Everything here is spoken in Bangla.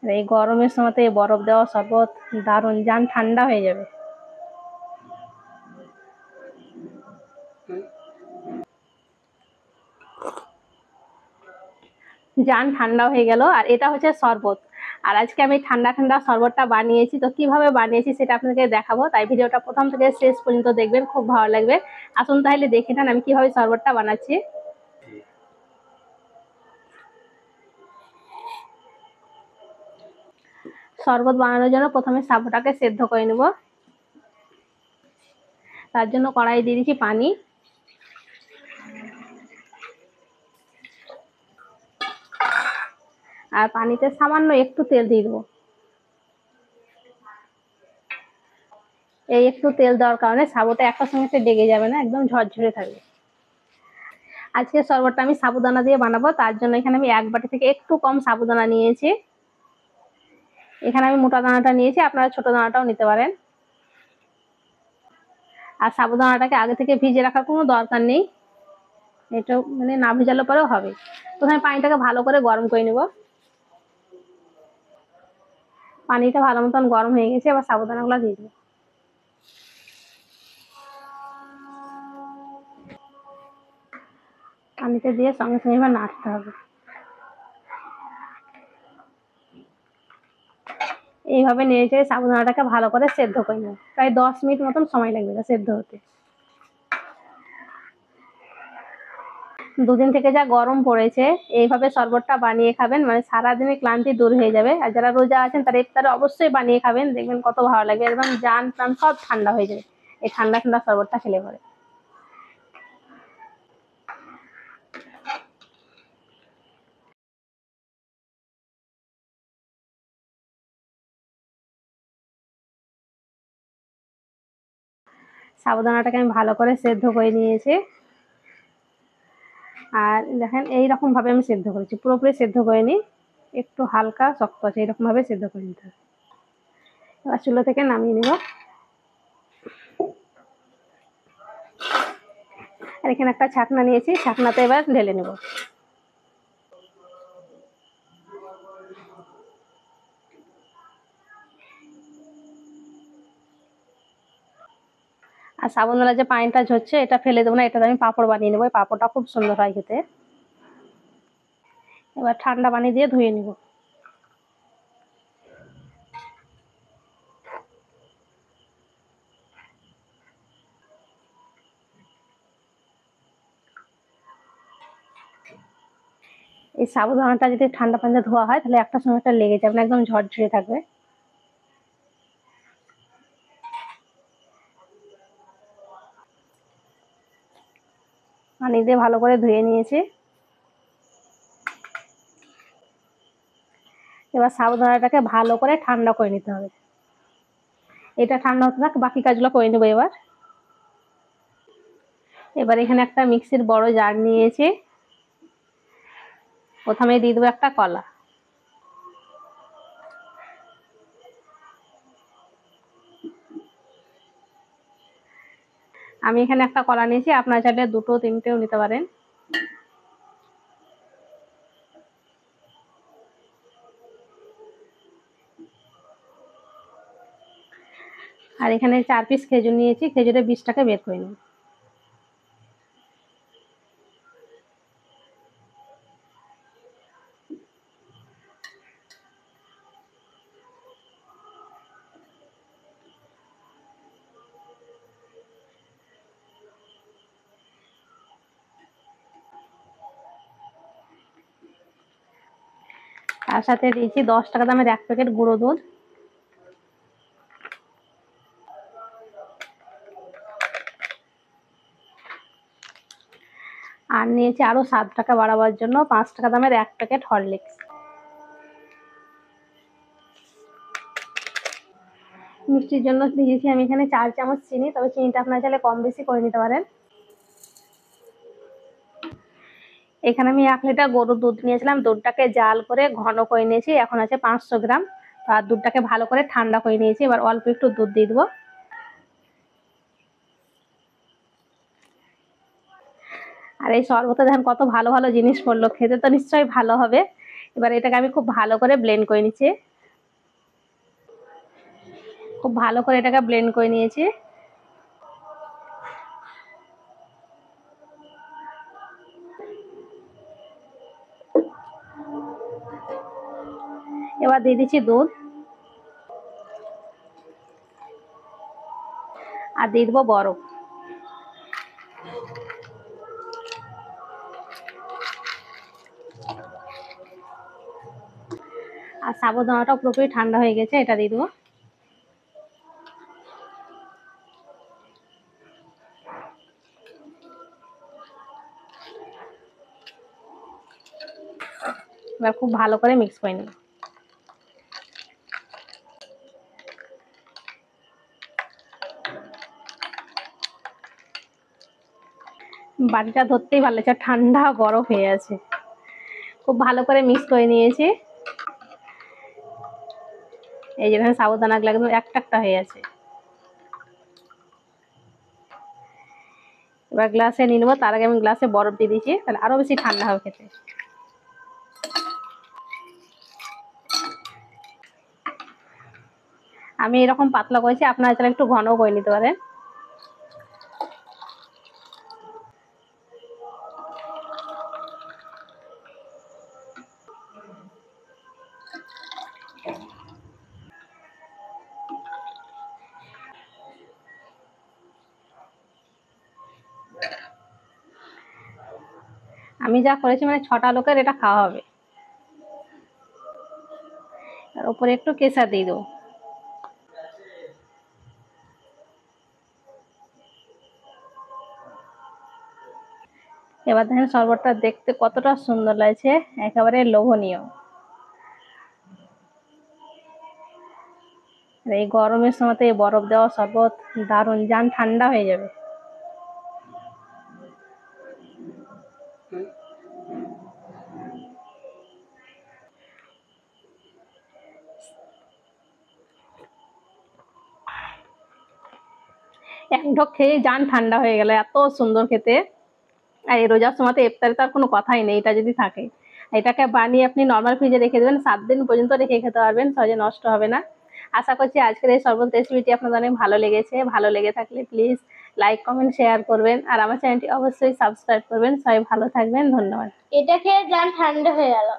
আর এই গরমের সময় তো এই বরফ দেওয়া শরবত দারুণ, জান ঠান্ডা হয়ে যাবে। জান ঠান্ডা হয়ে গেল। আর এটা হচ্ছে শরবত। আর আজকে আমি ঠান্ডা ঠান্ডা শরবতটা বানিয়েছি, তো কিভাবে বানিয়েছি সেটা আপনাদেরকে দেখাবো, তাই ভিডিওটা প্রথম থেকে শেষ পর্যন্ত দেখবেন, খুব ভালো লাগবে। আসুন তাহলে দেখে নেন আমি কিভাবে শরবতটা বানাচ্ছি। শরবত বানানোর জন্য প্রথমে সাবুটাকে সেদ্ধ করে নেব। তার জন্য কড়াই দিয়ে দিচ্ছি পানি। আর পানিতে সামান্য একটু তেল দিয়ে দেবো। এই একটু তেল দেওয়ার কারণে সাবুটা একটা সঙ্গে ডেগে যাবে না, একদম ঝরঝরে থাকবে। আজকে শরবতটা আমি সাবুদানা দিয়ে বানাবো, তার জন্য এখানে আমি 1 বাটি থেকে একটু কম সাবুদানা নিয়েছি। এখানে আমি মোটা দানাটা নিয়েছি, আপনারা ছোট দানাটাও নিতে পারেন। আর সাবুদানাটাকে আগে থেকে ভিজে রাখার কোনো দরকার নেই, এটা মানে না ভিজালে পরেও হবে। প্রথমে পানিটাকে ভালো করে গরম করে নেব। পানিটা ভালো মতন গরম হয়ে গেছে, এবার সাবুদানাগুলো দিয়ে দেবো। পানিতে দিয়ে সঙ্গে সঙ্গে এবার নাড়তে হবে। এইভাবে নেড়ে চেড়ে সাবুদানাটাকে ভালো করে সেদ্ধ করে নেব। প্রায় 10 মিনিট মতন সময় লাগবে এটা সেদ্ধ হতে। দুদিন থেকে যা গরম পড়েছে, এইভাবে শরবতটা বানিয়ে খাবেন, মানে সারাদিনের ক্লান্তি দূর হয়ে যাবে। আর যারা রোজা আছেন তারা ইফতারে অবশ্যই বানিয়ে খাবেন, দেখবেন কত ভালো লাগবে, একদম জান প্রাণ সব ঠান্ডা হয়ে যাবে এই ঠান্ডা ঠান্ডা শরবতটা খেলে পরে। সাবুদানাটাকে আমি ভালো করে সেদ্ধ করে নিয়েছি। আর দেখেন এইরকম ভাবে আমি সেদ্ধ করেছি, পুরোপুরি সেদ্ধ করে নিই, একটু হালকা শক্ত আছে এরকম ভাবে সেদ্ধ করে নিতে হবে। এবার চুলো থেকে নামিয়ে নেব। আর এখানে একটা ছাকনা নিয়েছি, ছাকনাতে এবার ঢেলে নেব। আর সাবুদানা যে পানিটা ঝরছে এটা ফেলে দেবো না, এটা আমি পাঁপড় বানিয়ে নেবো, পাঁপড়টা খুব সুন্দর হয় খেতে। এবার ঠান্ডা পানি দিয়ে ধুয়ে নিব। এই সাবুদানাটা যদি ঠান্ডা পানিতে ধোয়া হয় তাহলে একটা সঙ্গে একটা লেগে যাবে না, একদম ঝরঝরে থাকবে। পানি দিয়ে ভালো করে ধুয়ে নিয়েছি। এবার সাবুদানাটাকে ভালো করে ঠান্ডা করে নিতে হবে। এটা ঠান্ডা হতে থাক, বাকি কাজগুলো করে নেবো। এবার এখানে একটা মিক্সির বড় জার নিয়েছি, প্রথমে দিয়ে দেবো একটা কলা। আমি এখানে একটা কলা নিয়েছি, আপনারা চাইলে 2টো 3টেও নিতে পারেন। আর এখানে 4 পিস খেজুর নিয়েছি, খেজুরের বীজটাকে বের করে নিন। তার সাথে দিয়েছি 10 টাকা দামের 1 প্যাকেট গুঁড়ো দুধ। আর নিয়েছি আরো 7 টাকা বাড়াবার জন্য 5 টাকা দামের 1 প্যাকেট হরলিক্স। মিষ্টির জন্য দিয়েছি আমি এখানে 4 চামচ চিনি, তবে চিনিটা আপনারা চাইলে কম বেশি করে নিতে পারেন। এখানে আমি 1 লিটার গরুর দুধ নিয়েছিলাম, দুধটাকে জাল করে ঘন করে নিয়েছি, এখন আছে 500 গ্রাম। আর দুধটাকে ভালো করে ঠান্ডা করে নিয়েছি, এবার অল্প একটু দুধ দিয়ে দেবো। আর এই শরবতে দেখেন কত ভালো ভালো জিনিস পড়লো, খেতে তো নিশ্চয়ই ভালো হবে। এবার এটাকে আমি খুব ভালো করে ব্লেন্ড করে নিচ্ছি। খুব ভালো করে এটাকে ব্লেন্ড করে নিয়েছি। এবার দিয়ে দিচ্ছি দুধ আর দিয়ে দেবো বরফ। আর সাবুদানাটা পুরোপুরি ঠান্ডা হয়ে গেছে, এটা দিয়ে দেবো। এবার খুব ভালো করে মিক্স করে নিই। বাটিটা ধরতেই ভালো লাগছে, ঠান্ডা বরফ হয়ে আছে। খুব ভালো করে মিক্স করে নিয়েছি। এই যেখানে সাবুদানাগুলো একদম একটা একটা হয়ে আছে। এবার গ্লাসে নিয়ে নেবো, তার আগে আমি গ্লাসে বরফ দিয়ে দিয়েছি, তাহলে আরো বেশি ঠান্ডা হবে খেতে। আমি এরকম পাতলা করেছি, আপনারা চাইলে একটু ঘন করে নিতে পারেন। আমি যা করেছি মানে 6টা লোকের এটা খাওয়া হবে। আর উপরে একটু কেশর দিয়ে দেবো। এবার দেখেন শরবতটা দেখতে কতটা সুন্দর লাগছে, একেবারে লোভনীয়। আর এই গরমের সময় তো এই বরফ দেওয়া শরবত দারুণ, জান ঠান্ডা হয়ে যাবে। এক ঢোক খেয়ে জান ঠান্ডা হয়ে গেল, এত সুন্দর খেতে। আর এই রোজার সময় তো ইফতারে তার কোনো কথাই নেই, এটা যদি থাকে। এটাকে বানিয়ে আপনি নর্মাল ফ্রিজে রেখে দেবেন, 7 দিন পর্যন্ত রেখে খেতে পারবেন, সহজে নষ্ট হবে না। আশা করছি আজকের এই শরবত রেসিপিটি আপনাদের অনেক ভালো লেগেছে। ভালো লেগে থাকলে প্লিজ লাইক কমেন্ট শেয়ার করবেন, আর আমার চ্যানেলটি অবশ্যই সাবস্ক্রাইব করবেন। সবাই ভালো থাকবেন, ধন্যবাদ। এটা খেয়ে জান ঠান্ডা হয়ে গেল।